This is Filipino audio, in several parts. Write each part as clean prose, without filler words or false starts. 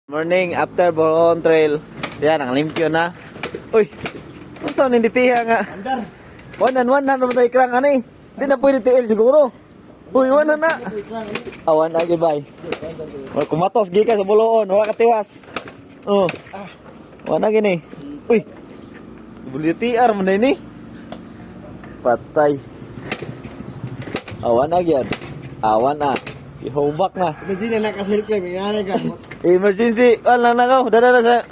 Morning after Boron Trail. Yan, ang limpyo na. Uy, ano saan hindi tiha nga? Wanan naman tayo krang ano eh. Hindi na pwede tiil siguro. Uy, wanan na. Awan na, gibay. Kumatos, gika sa buloon. Wala katiwas. Oh. Wanan gini. Uy, buli TR mo na ini. Patay. Awan na yan. Awan na. I-hobak na. Imagine na nakasilip may nanay ka. Emergency. Wala na ka. Dada sa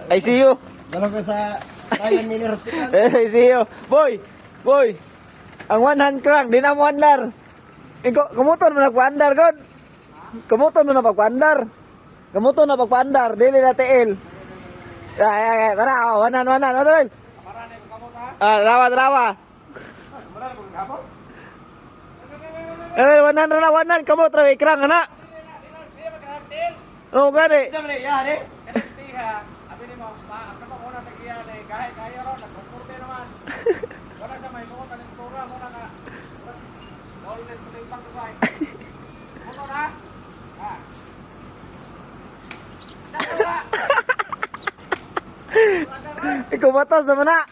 ICU. Dalaw ka sa Thailand Mini Hospital. ICU. Boy. Ang one hand crank. Di na mo andar. Kumuton mo na pagpaandar, God. Kumuton mo na pagpaandar. Kumuton na pagpaandar. Dili na tiil. Ay. Para. One hand. Ano to? Rawa. One hand. Kamot. Rawa ikrang. Anak. Oh, gani. Ikaw batas naman na.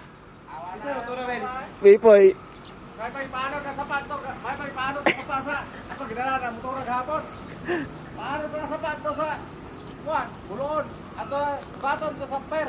Bipoy. May paano ka sa pato? May paano ka sa pasa? Ako ginala na motor naghapon. Paano ka sa pato sa buwan, buloon, at sa baton sa per.